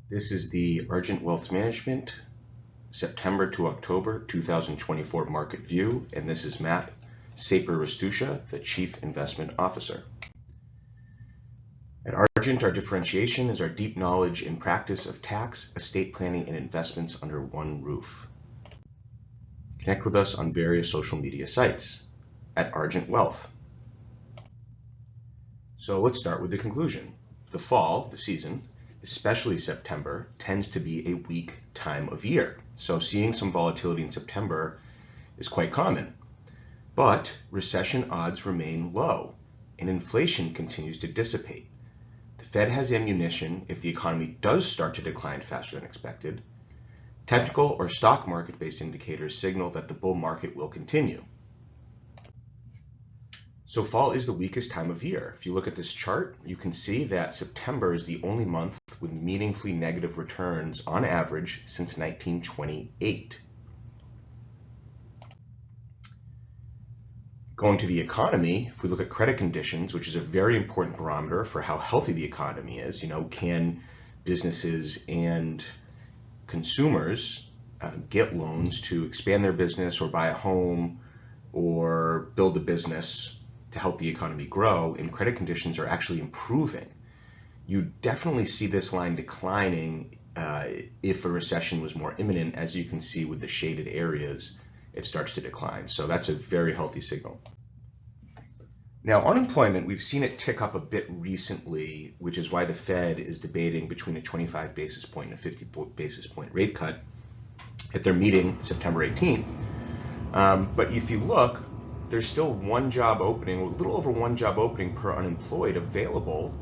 This is the Argent Wealth Management September to October 2024 market view, and this is Matt Saper-Rastusha, the Chief Investment Officer. At Argent, our differentiation is our deep knowledge and practice of tax, estate planning, and investments under one roof. Connect with us on various social media sites at Argent Wealth. So let's start with the conclusion. The fall, the season, especially September, tends to be a weak time of year. So seeing some volatility in September is quite common. But recession odds remain low and inflation continues to dissipate. The Fed has ammunition if the economy does start to decline faster than expected. Technical or stock market-based indicators signal that the bull market will continue. So fall is the weakest time of year. If you look at this chart, you can see that September is the only month with meaningfully negative returns on average since 1928. Going to the economy, if we look at credit conditions, which is a very important barometer for how healthy the economy is, can businesses and consumers get loans to expand their business or buy a home or build a business to help the economy grow, and credit conditions are actually improving. You definitely see this line declining if a recession was more imminent. As you can see with the shaded areas, it starts to decline. So that's a very healthy signal. Now, unemployment, we've seen it tick up a bit recently, which is why the Fed is debating between a 25 basis point and a 50 basis point rate cut at their meeting September 18th. But if you look, there's still one job opening, a little over one job opening per unemployed available.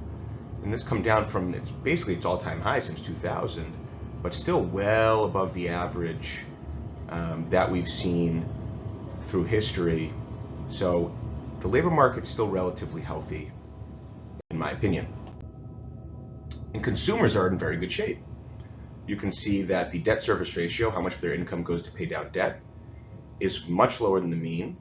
And this come down from, it's all-time high since 2000, but still well above the average that we've seen through history. So the labor market's still relatively healthy, in my opinion. And consumers are in very good shape. You can see that the debt service ratio, how much of their income goes to pay down debt, is much lower than the mean.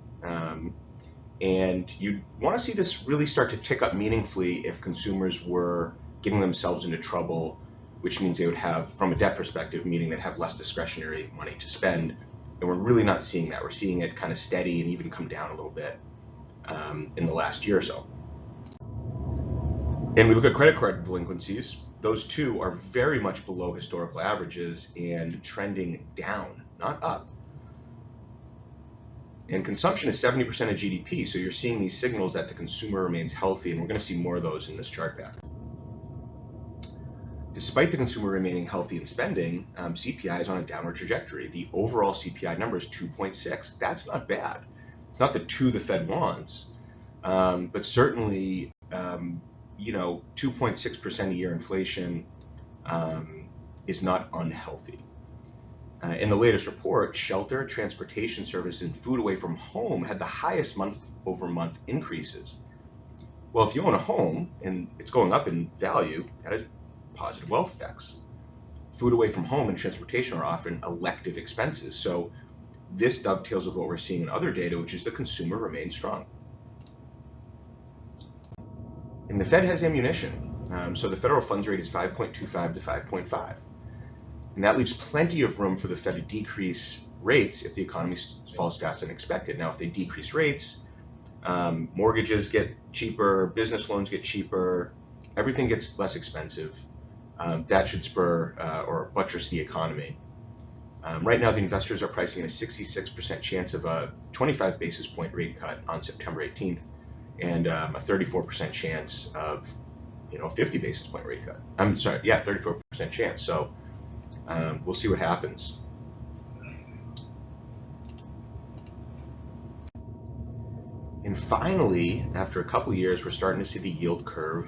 And you want to see this really start to tick up meaningfully if consumers were getting themselves into trouble, which means they would have, from a debt perspective, meaning they'd have less discretionary money to spend. And we're really not seeing that. We're seeing it kind of steady and even come down a little bit in the last year or so. And we look at credit card delinquencies. Those too are very much below historical averages and trending down, not up. And consumption is 70% of GDP, so you're seeing these signals that the consumer remains healthy, and we're going to see more of those in this chart back. Despite the consumer remaining healthy and spending, CPI is on a downward trajectory. The overall CPI number is 2.6. That's not bad. It's not the 2 the Fed wants, but certainly, 2.6% a year inflation is not unhealthy. In the latest report, shelter, transportation service, and food away from home had the highest month-over-month increases. Well, if you own a home and it's going up in value, that has positive wealth effects. Food away from home and transportation are often elective expenses. So this dovetails with what we're seeing in other data, which is the consumer remains strong. And the Fed has ammunition. So the federal funds rate is 5.25 to 5.5. And that leaves plenty of room for the Fed to decrease rates if the economy falls faster than expected. Now, if they decrease rates, mortgages get cheaper, business loans get cheaper, everything gets less expensive. That should spur or buttress the economy. Right now, the investors are pricing in a 66% chance of a 25 basis point rate cut on September 18th and a 34% chance of, a 50 basis point rate cut. 34% chance. So we'll see what happens. And finally, after a couple of years, we're starting to see the yield curve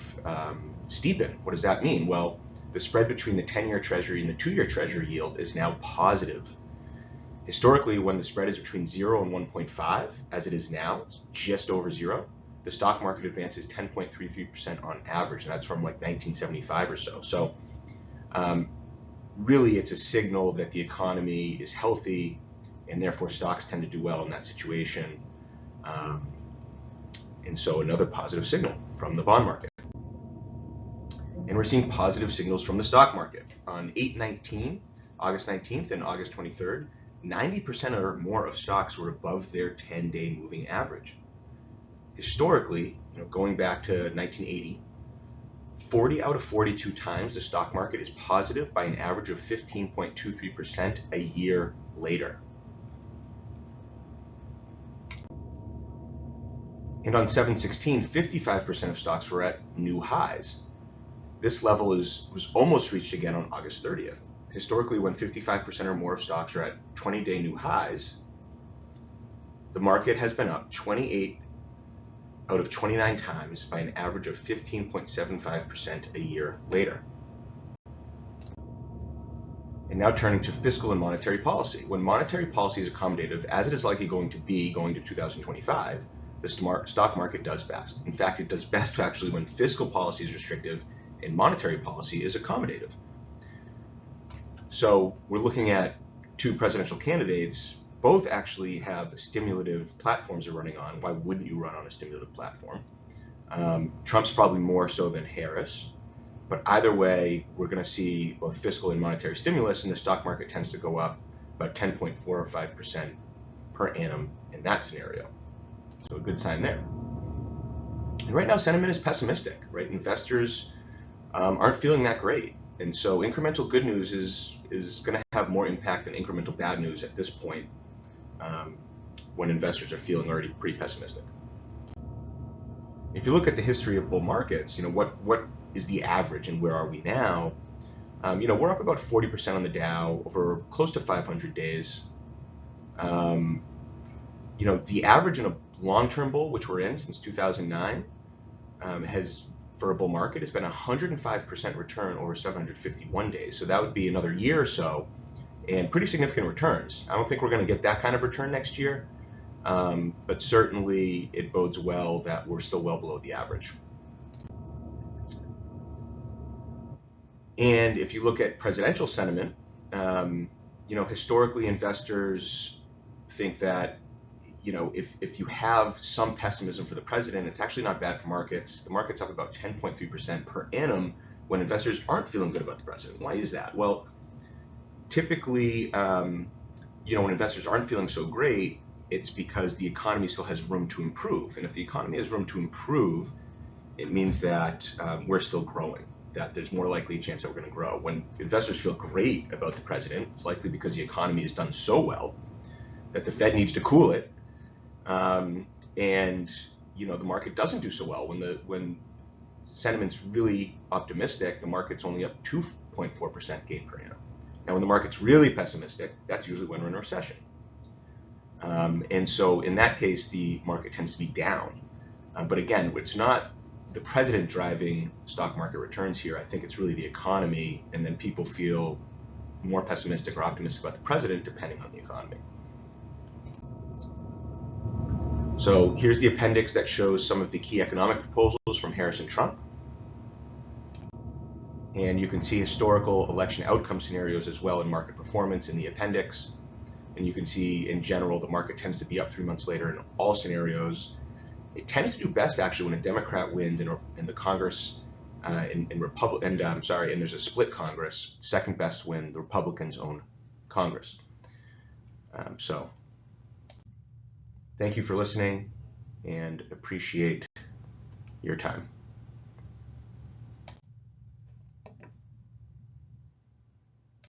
steepen. What does that mean? Well, the spread between the 10-year Treasury and the 2-year Treasury yield is now positive. Historically, when the spread is between 0 and 1.5, as it is now, it's just over 0, the stock market advances 10.33% on average, and that's from like 1975 or so. So really, it's a signal that the economy is healthy, and therefore stocks tend to do well in that situation. And so another positive signal from the bond market. And we're seeing positive signals from the stock market. On August 19th and August 23rd, 90% or more of stocks were above their 10-day moving average. Historically, going back to 1980, 40 out of 42 times the stock market is positive by an average of 15.23% a year later. And on 7/16, 55% of stocks were at new highs. This level was almost reached again on August 30th. Historically, when 55% or more of stocks are at 20-day new highs, the market has been up 28 out of 29 times by an average of 15.75% a year later. And now turning to fiscal and monetary policy. When monetary policy is accommodative, as it is likely going to be going to 2025, the stock market does best. In fact, it does best actually when fiscal policy is restrictive and monetary policy is accommodative. So we're looking at two presidential candidates. Both actually have stimulative platforms they're running on. Why wouldn't you run on a stimulative platform? Trump's probably more so than Harris. But either way, we're going to see both fiscal and monetary stimulus, and the stock market tends to go up about 10.45% per annum in that scenario. So a good sign there. And right now, sentiment is pessimistic, right? Investors aren't feeling that great. And so incremental good news is going to have more impact than incremental bad news at this point, when investors are feeling already pretty pessimistic. If you look at the history of bull markets, what is the average and where are we now? We're up about 40% on the Dow over close to 500 days. The average in a long-term bull, which we're in since 2009, for a bull market, has been 105% return over 751 days. So that would be another year or so, and pretty significant returns. I don't think we're going to get that kind of return next year, but certainly it bodes well that we're still well below the average. And if you look at presidential sentiment, historically investors think that if you have some pessimism for the president, it's actually not bad for markets. The market's up about 10.3% per annum when investors aren't feeling good about the president. Why is that? Well, typically, when investors aren't feeling so great, it's because the economy still has room to improve. And if the economy has room to improve, it means that we're still growing, that there's more likely a chance that we're going to grow. When investors feel great about the president, it's likely because the economy has done so well that the Fed needs to cool it. The market doesn't do so well. When sentiment's really optimistic, the market's only up 2.4% gain per annum. Now, when the market's really pessimistic, that's usually when we're in a recession. And so in that case, the market tends to be down. But again, it's not the president driving stock market returns here. I think it's really the economy, and then people feel more pessimistic or optimistic about the president depending on the economy. So here's the appendix that shows some of the key economic proposals from Harris and Trump. And you can see historical election outcome scenarios as well in market performance in the appendix. And you can see in general, the market tends to be up 3 months later in all scenarios. It tends to do best actually when a Democrat wins in the Congress, and there's a split Congress. Second best when the Republicans own Congress. So thank you for listening and appreciate your time.